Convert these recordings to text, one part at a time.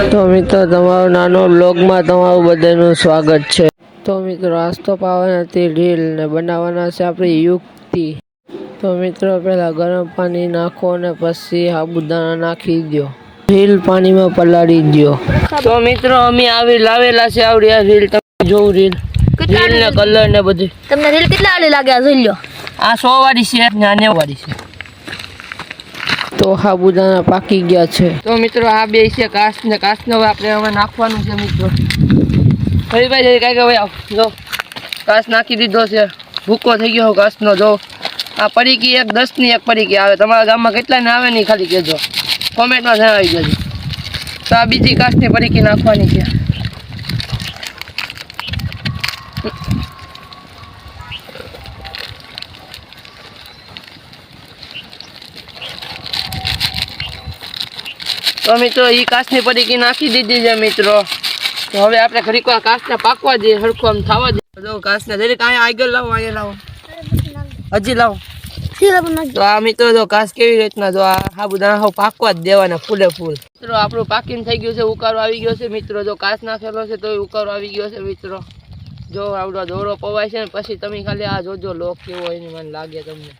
તો મિત્રો તમારું નાનો બ્લોગમાં તમારું બધાનું સ્વાગત છે। તો મિત્રો આજ તો પાવાની હતી રીલ ને બનાવવાના છે આપણી યુક્તિ। તો મિત્રો પહેલા ગરમ પાણી નાખો અને પછી સાબુદાણા નાખી દો, રીલ પાણીમાં પલાળી દો। તો મિત્રો અમે આવી લાવેલા છે આવડી આ રીલ, તમે જોઉં રીલ ને કલર ને બધું। તમને રીલ કેટલા આડી લાગે આ જોઈ લો। આ 100 વાળી છે ને આ 90 વાળી છે। તો સાબુદાણા પાકી ગયા છે। તો મિત્રો આ બે છે કાચ ને કાચનો આપણે હવે નાખવાનું છે મિત્રો। હરીભાઈ કઈ હવે જો કાચ નાખી દીધો છે, ભૂકો થઈ ગયો કાચનો। જો આ પડીકી એક 10 ની એક પડીકી આવે, તમારા ગામમાં કેટલા ને આવે ને ખાલી કહેજો, કોમેન્ટમાં જણાવી દેજો। તો આ બીજી કાચની પડીકી નાખવાની છે। તો મિત્રો એ કાચની પડીકી નાખી દીધી છે મિત્રો। તો હવે આપણે ઘડીક વાર કાચને પાકવા દઈએ, હરખું આમ થવા દઈએ। જો કાચને દરેક અહીંયા આગળ લાવો, અહીંયા લાવો, હજી લાવો। તો આ મિત્રો જો કાચ કેવી રીતના જો આ સાબુદાણા પાકવા જ દેવાના ફૂલે ફૂલ। મિત્રો આપણું પાકીને થઈ ગયું છે, ઉકારો આવી ગયો છે મિત્રો। જો કાચ નાખેલો છે તો ઉકારો આવી ગયો છે મિત્રો। જો આવડો દોરો પવાય છે ને પછી તમે ખાલી આ જોજો લોક કેવો હોય ને મને લાગે તમને।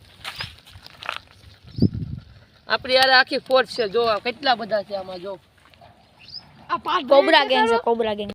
આપણી યાર આખી ફોર્સ છે, જો કેટલા બધા છે આમાં। જો આ કોબરા ગેંગ છે, કોબરા ગેંગ।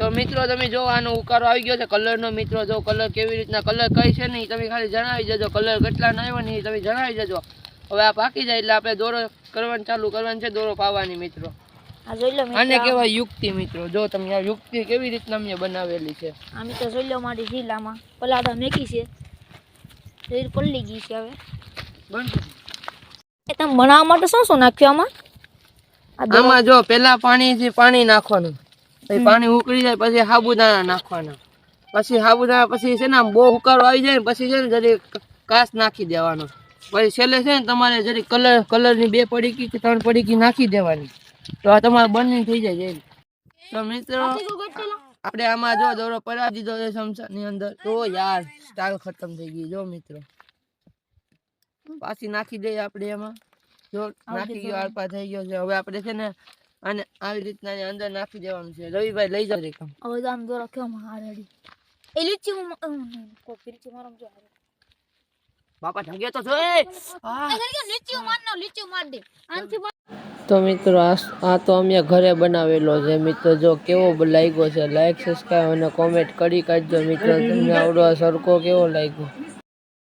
તો મિત્રો તમે જો આનો ઉકારો આવી ગયો છે કલરનો મિત્રો। જો કલર કેવી રીતના કલર કઈ છે ને તમે ખાલી જણાવી દેજો, કલર કેટલા ના આવ્યો ને એ તમે જણાવી દેજો। હવે આ પાકી જાય એટલે આપણે દોરો કરવાનું ચાલુ કરવાનું છે, દોરો પાવાની મિત્રો। આ જોઈ લો મિત્રો, આને કહેવાય યુક્તિ મિત્રો। જો તમે આ યુક્તિ કેવી રીતના મેં બનાવેલી છે। આ મિત્રો જોઈ લો મારી રીલ, આમાં પલાડા મેકી છે, રીલ પલળી ગઈ છે। હવે બંધ તમે બનાવવા માટે શું શું નાખ્યું આમાં? આમાં જો પેલા પાણી નાખવાનું, પછી પાણી ઉકળી જાય પછી સાબુદાણા નાખવાના, પછી સાબુદાણા પછી છે ને બહુ ઉકાળો આવી જાય ને પછી છે ને જરી કાચ નાખી દેવાનો, પછી છેલ્લે છે ને તમારે જરી કલરની 2 પડીકી કે 3 પડીકી નાખી દેવાની। તો આ તમારે બની થઈ જાય। તો મિત્રો આપણે આમાં જો દોરો પરાવી દીધો છે સમસાની અંદર। તો યાર સ્ટાઇલ ખતમ થઈ ગઈ। જો મિત્રો પાછી નાખી દઈએ આપણે એમાં। જો નાખી ગયો, આરપા થઈ ગયો છે। હવે આપણે છે ને અને આવી રીતના અંદર નાખી દેવાનું છે। રવિભાઈ લઈ જાવ રેકમ। હવે આમ દોરો કેમ હારેડી એ લીચી કોપી લીચી મારમ જો બાપા ઢગે તો જો એ લીચી મારનો, લીચી માર દે આનથી। તો મિત્રો આ તો અમે ઘરે બનાવેલો છે મિત્રો। જો કેવો લાગ્યો છે, લાઈક સબસ્ક્રાઈબ અને કોમેન્ટ કરી કાઢજો મિત્રો। તમને આવડો સરખો કેવો લાગ્યો।